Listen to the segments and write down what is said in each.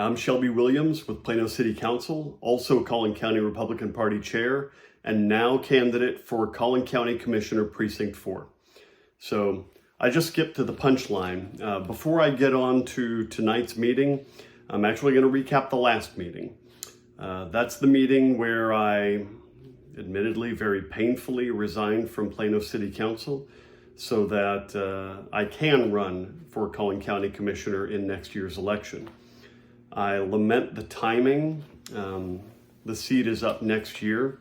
I'm Shelby Williams with Plano City Council, also Collin County Republican Party Chair, and now candidate for Collin County Commissioner Precinct 4. So I just skipped to the punchline. Before I get on to tonight's meeting, I'm actually going to recap the last meeting. That's the meeting where I, admittedly, very painfully resigned from Plano City Council so that I can run for Collin County Commissioner in next year's election. I lament the timing. The seat is up next year.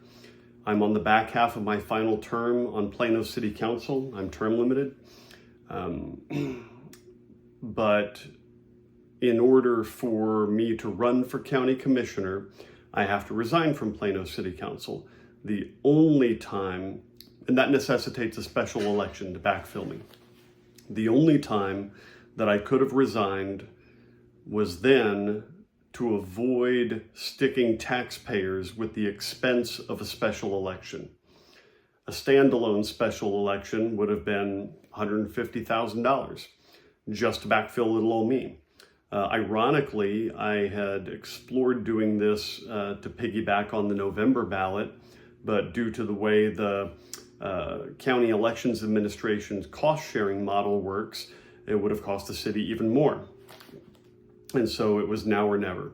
I'm on the back half of my final term on Plano City Council. I'm term limited. But in order for me to run for county commissioner, I have to resign from Plano City Council. The only time, and that necessitates a special election to backfill me. The only time that I could have resigned was then to avoid sticking taxpayers with the expense of a special election. A standalone special election would have been $150,000 just to backfill little old me. Ironically, I had explored doing this to piggyback on the November ballot, but due to the way the County Elections Administration's cost-sharing model works, it would have cost the city even more. And so it was now or never.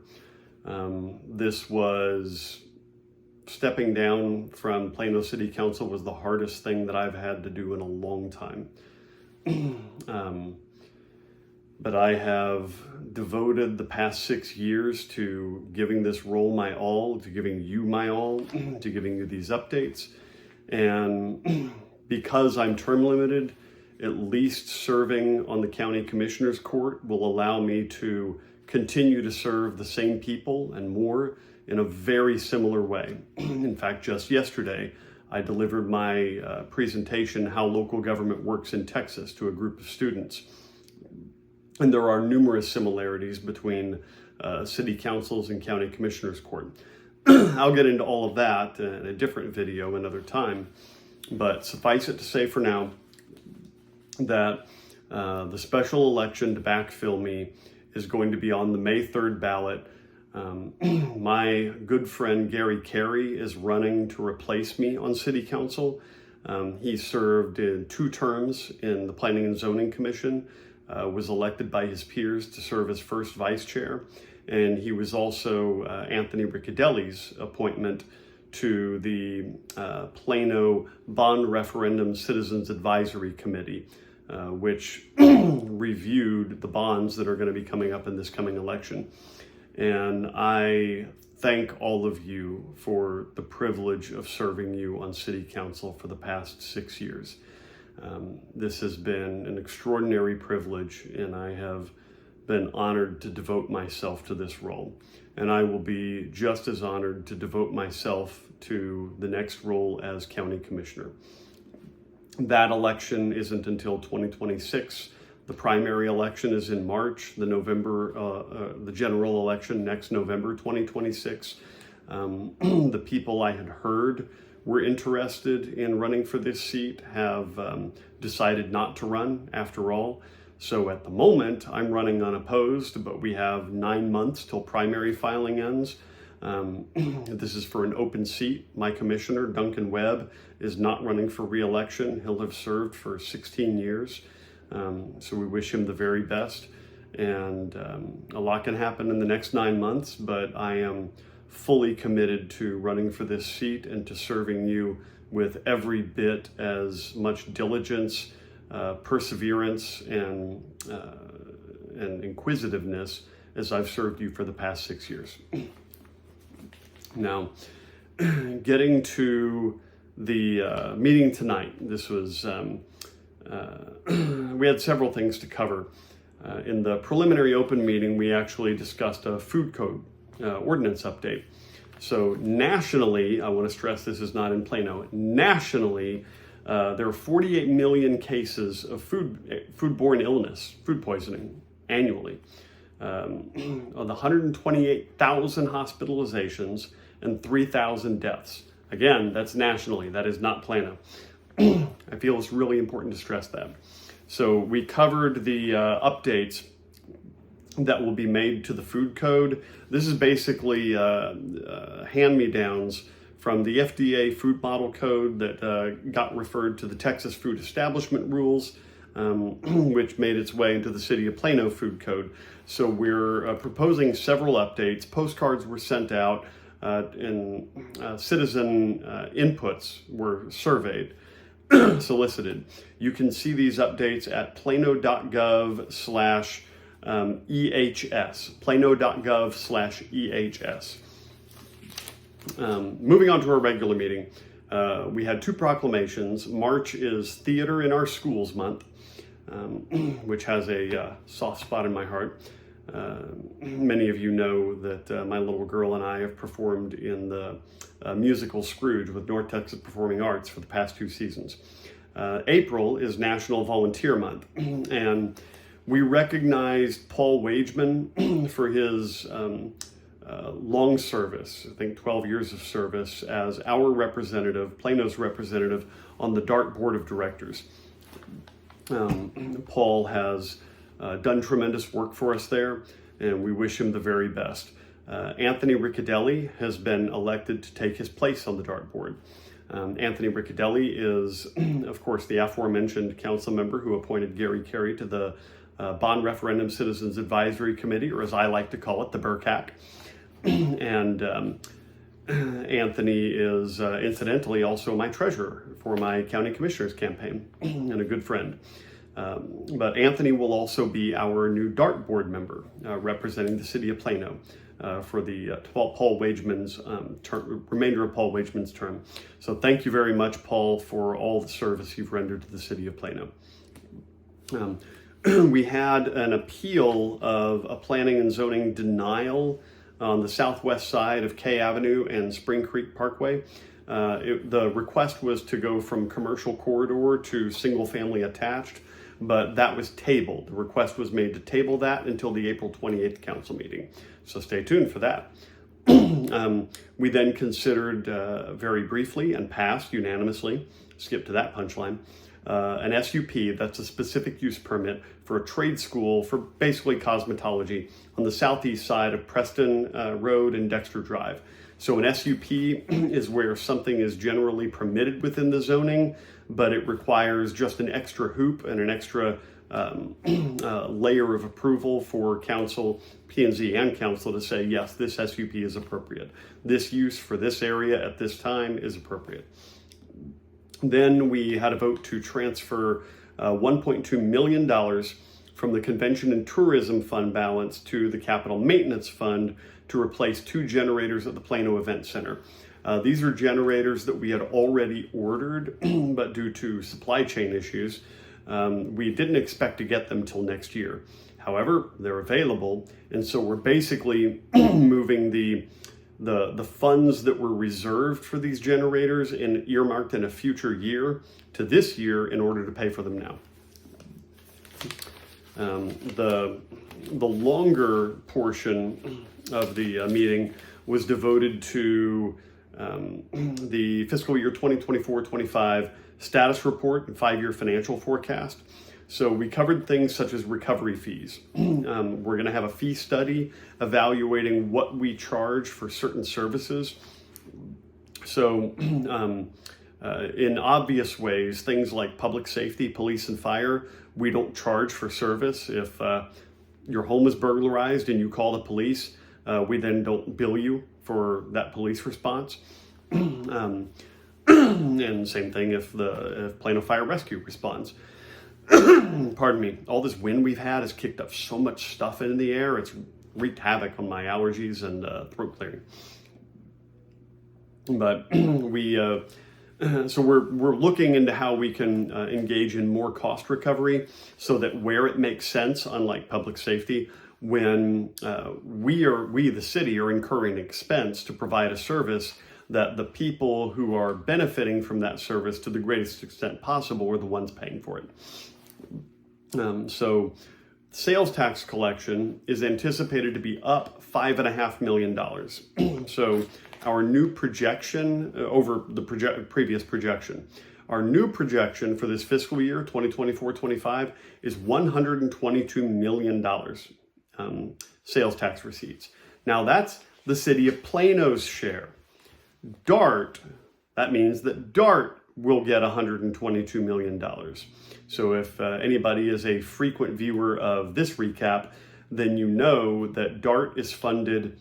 This was stepping down from Plano City Council was the hardest thing that I've had to do in a long time. But I have devoted the past 6 years to giving this role my all, to giving you my all, to giving you these updates. And because I'm term limited, at least serving on the County Commissioner's Court will allow me to continue to serve the same people and more in a very similar way. In fact, just yesterday, I delivered my presentation, How Local Government Works in Texas, to a group of students. And there are numerous similarities between city councils and county commissioners' court. I'll get into all of that in a different video another time, but suffice it to say for now that the special election to backfill me is going to be on the May 3rd ballot. My good friend Gary Carey is running to replace me on city council. He served in 2 terms in the Planning and Zoning Commission, was elected by his peers to serve as first vice chair, and he was also Anthony Riccadelli's appointment to the Plano Bond Referendum Citizens Advisory Committee, which reviewed the bonds that are going to be coming up in this coming election. And I thank all of you for the privilege of serving you on City Council for the past 6 years. This has been an extraordinary privilege, and I have been honored to devote myself to this role. And I will be just as honored to devote myself to the next role as County Commissioner. That election isn't until 2026. The primary election is in March, the general election next November 2026. The people I had heard were interested in running for this seat have decided not to run after all. So at the moment, I'm running unopposed, but we have 9 months till primary filing ends. This is for an open seat. My commissioner, Duncan Webb, is not running for re-election. He'll have served for 16 years. So we wish him the very best. And a lot can happen in the next 9 months, but I am fully committed to running for this seat and to serving you with every bit as much diligence, perseverance, and inquisitiveness as I've served you for the past 6 years. Now, getting to the meeting tonight, this was, we had several things to cover. In the preliminary open meeting, we actually discussed a food code ordinance update. So nationally, I want to stress this is not in Plano, nationally, there are 48 million cases of foodborne illness, food poisoning annually. On the 128,000 hospitalizations and 3,000 deaths. Again, that's nationally, that is not Plano. I feel it's really important to stress that. So we covered the updates that will be made to the food code. This is basically hand-me-downs from the FDA food model code that got referred to the Texas Food Establishment Rules, which made its way into the City of Plano food code. So we're proposing several updates. Postcards were sent out and citizen inputs were surveyed, solicited. You can see these updates at plano.gov/EHS, plano.gov/EHS. Moving on to our regular meeting, we had 2 proclamations. March is Theater in Our Schools Month, which has a soft spot in my heart. Many of you know that my little girl and I have performed in the musical Scrooge with North Texas Performing Arts for the past 2 seasons. April is National Volunteer Month, and we recognized Paul Wagement for his long service, I think 12 years of service, as our representative, Plano's representative, on the DART Board of Directors. Paul has done tremendous work for us there, and we wish him the very best. Anthony Riccadelli has been elected to take his place on the DART Board. Anthony Riccadelli is, of course, the aforementioned council member who appointed Gary Carey to the Bond Referendum Citizens Advisory Committee, or as I like to call it, the BRCAC. And Anthony is incidentally also my treasurer for my county commissioner's campaign and a good friend. But Anthony will also be our new DART board member representing the city of Plano for the Paul Wageman's remainder of Paul Wageman's term. So thank you very much, Paul, for all the service you've rendered to the city of Plano. We had an appeal of a planning and zoning denial on the southwest side of K Avenue and Spring Creek Parkway. The request was to go from commercial corridor to single family attached, but that was tabled. The request was made to table that until the April 28th council meeting. So stay tuned for that. We then considered very briefly and passed unanimously, skip to that punchline, an SUP, that's a specific use permit for a trade school for basically cosmetology on the southeast side of Preston Road and Dexter Drive. So an SUP is where something is generally permitted within the zoning, but it requires just an extra hoop and an extra layer of approval for council, P&Z and council to say, yes, this SUP is appropriate. This use for this area at this time is appropriate. Then we had a vote to transfer $1.2 million from the Convention and Tourism Fund balance to the Capital Maintenance Fund to replace 2 generators at the Plano Event Center. These are generators that we had already ordered, but due to supply chain issues, we didn't expect to get them till next year. However, they're available, and so we're basically moving the funds that were reserved for these generators and earmarked in a future year to this year in order to pay for them now. The longer portion of the meeting was devoted to the fiscal year 2024-25 status report and 5-year financial forecast. So we covered things such as recovery fees. We're going to have a fee study evaluating what we charge for certain services. So in obvious ways, things like public safety, police and fire, we don't charge for service. If your home is burglarized and you call the police, we then don't bill you for that police response. And same thing if Plano Fire Rescue responds. Pardon me, all this wind we've had has kicked up so much stuff in the air, it's wreaked havoc on my allergies and throat clearing. But so we're looking into how we can engage in more cost recovery so that where it makes sense, unlike public safety, when we the city are incurring expense to provide a service, that the people who are benefiting from that service to the greatest extent possible are the ones paying for it. So sales tax collection is anticipated to be up $5.5 million. So our new projection over the previous projection, our new projection for this fiscal year, 2024-25, is $122 million. sales tax receipts. Now that's the city of Plano's share. DART, that means that DART will get $122 million. So if anybody is a frequent viewer of this recap, then you know that DART is funded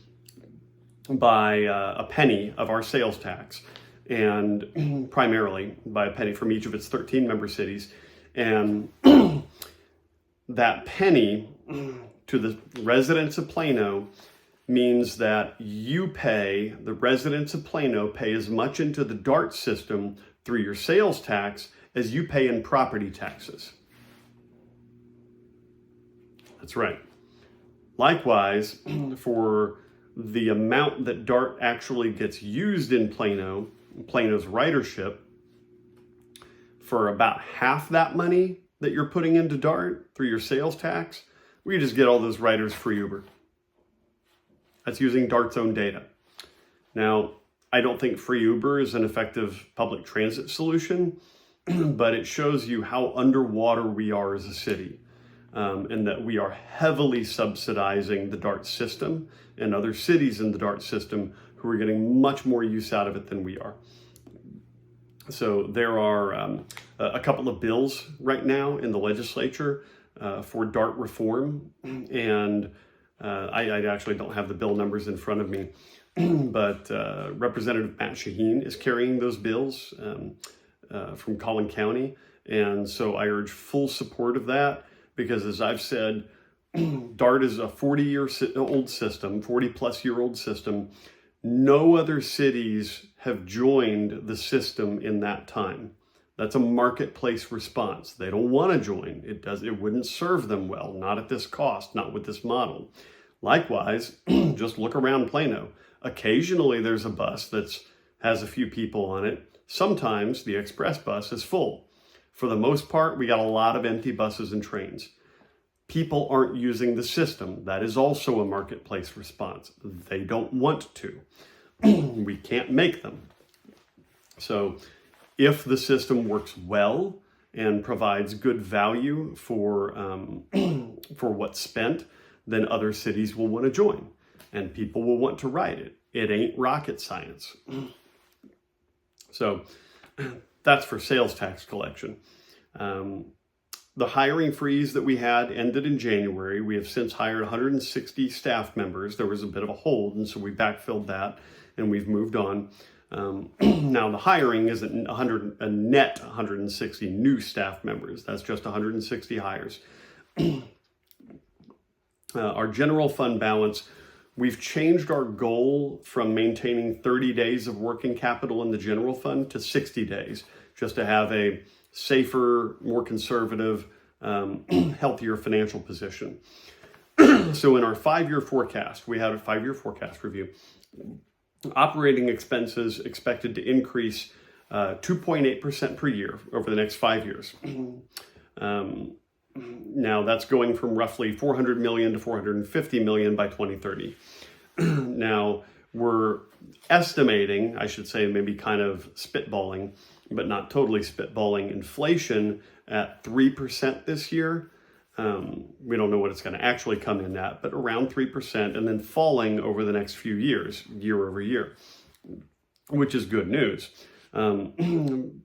by a penny of our sales tax, and primarily by a penny from each of its 13 member cities. And that penny to the residents of Plano means that you pay, the residents of Plano pay as much into the DART system through your sales tax as you pay in property taxes. That's right. Likewise, for the amount that DART actually gets used in Plano, Plano's ridership, for about half that money that you're putting into DART through your sales tax, we just get all those riders free Uber. That's using DART's own data. Now, I don't think free Uber is an effective public transit solution, but it shows you how underwater we are as a city, and that we are heavily subsidizing the DART system and other cities in the DART system who are getting much more use out of it than we are. So there are a couple of bills right now in the legislature for DART reform, and I actually don't have the bill numbers in front of me, but Representative Matt Shaheen is carrying those bills from Collin County, and so I urge full support of that, because as I've said, DART is a 40-year-old system, 40-plus-year-old system. No other cities have joined the system in that time. That's a marketplace response. They don't want to join. It wouldn't serve them well, not at this cost, not with this model. Likewise, just look around Plano. Occasionally there's a bus that has a few people on it. Sometimes the express bus is full. For the most part, we got a lot of empty buses and trains. People aren't using the system. That is also a marketplace response. They don't want to. We can't make them. So if the system works well and provides good value for what's spent, then other cities will want to join and people will want to ride it. It ain't rocket science. So that's for sales tax collection. The hiring freeze that we had ended in January. We have since hired 160 staff members. There was a bit of a hold, and so we backfilled that and we've moved on. Now the hiring isn't a net 160 new staff members. That's just 160 hires. Our general fund balance, we've changed our goal from maintaining 30 days of working capital in the general fund to 60 days, just to have a safer, more conservative, healthier financial position. So in our 5-year forecast, we had a 5-year forecast review. Operating expenses expected to increase 2.8% per year over the next 5 years. Now that's going from roughly $400 million to $450 million by 2030. Now we're estimating, I should say, maybe kind of spitballing, but not totally spitballing, inflation at 3% this year. We don't know what it's going to actually come in at, but around 3%, and then falling over the next few years, year over year, which is good news.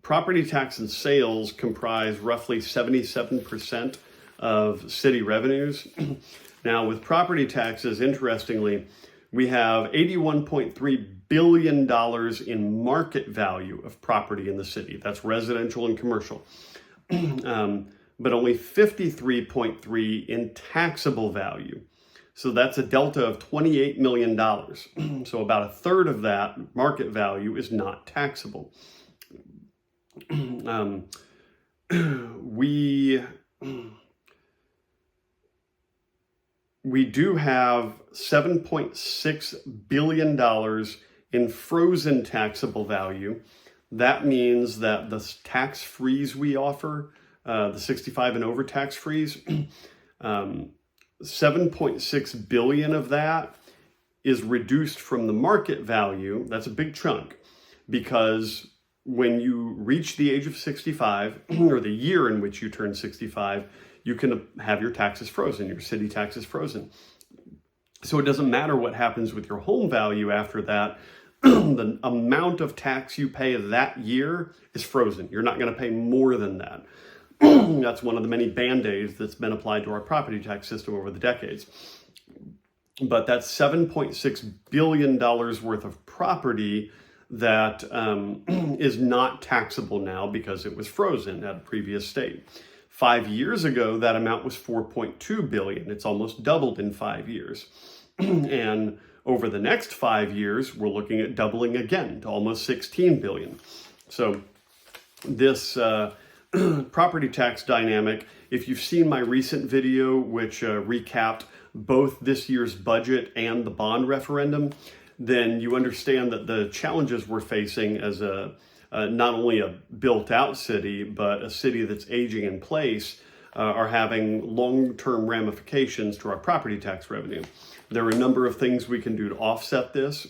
Property tax and sales comprise roughly 77% of city revenues. Now with property taxes, interestingly, we have $81.3 billion in market value of property in the city. That's residential and commercial. But only 53.3 in taxable value. So that's a delta of $28 million. So about a third of that market value is not taxable. We do have $7.6 billion in frozen taxable value. That means that the tax freeze we offer, the 65 and over tax freeze, 7.6 billion of that is reduced from the market value. That's a big chunk, because when you reach the age of 65, or the year in which you turn 65, you can have your taxes frozen, your city taxes frozen. So it doesn't matter what happens with your home value after that. The amount of tax you pay that year is frozen. You're not going to pay more than that. That's one of the many band-aids that's been applied to our property tax system over the decades. But that's $7.6 billion worth of property that is not taxable now because it was frozen at a previous state. 5 years ago, that amount was $4.2 billion. It's almost doubled in 5 years. And over the next 5 years, we're looking at doubling again to almost $16 billion. So this property tax dynamic, if you've seen my recent video, which recapped both this year's budget and the bond referendum, then you understand that the challenges we're facing as not only a built-out city, but a city that's aging in place, are having long-term ramifications to our property tax revenue. There are a number of things we can do to offset this,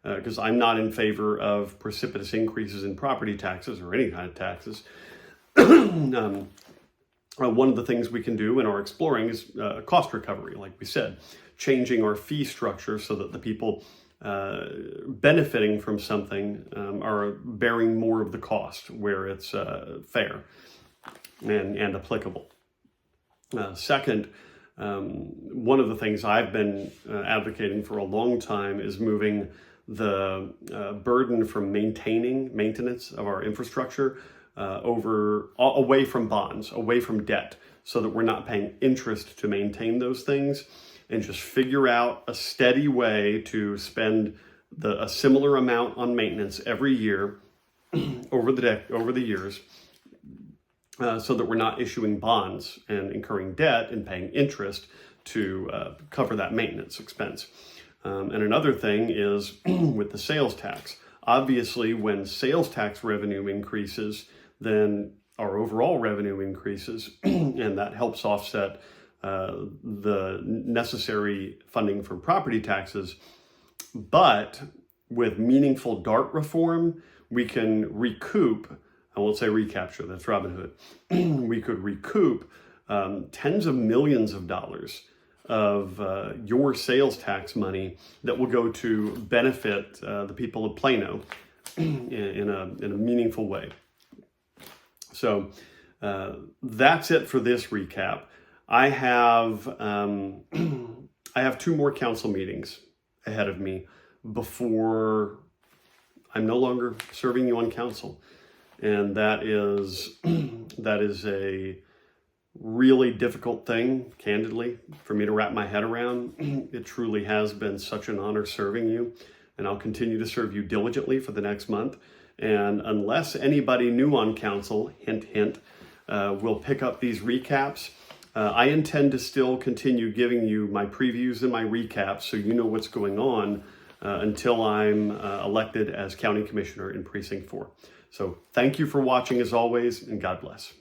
because I'm not in favor of precipitous increases in property taxes or any kind of taxes. One of the things we can do and are exploring is cost recovery, like we said, changing our fee structure so that the people benefiting from something are bearing more of the cost where it's fair and applicable. Second, one of the things I've been advocating for a long time is moving the burden from maintenance of our infrastructure away from bonds, away from debt, so that we're not paying interest to maintain those things, and just figure out a steady way to spend a similar amount on maintenance every year over the years, so that we're not issuing bonds and incurring debt and paying interest to cover that maintenance expense. And another thing is with the sales tax. Obviously, when sales tax revenue increases, then our overall revenue increases, and that helps offset the necessary funding for property taxes. But with meaningful DART reform, we can recoup, I won't say recapture, that's Robin Hood. We could recoup tens of millions of dollars of your sales tax money that will go to benefit the people of Plano in a meaningful way. So that's it for this recap. I have 2 more council meetings ahead of me before I'm no longer serving you on council. And that is a really difficult thing, candidly, for me to wrap my head around. It truly has been such an honor serving you, and I'll continue to serve you diligently for the next month. And unless anybody new on council, hint, hint, will pick up these recaps, I intend to still continue giving you my previews and my recaps so you know what's going on until I'm elected as County Commissioner in Precinct 4. So thank you for watching as always, and God bless.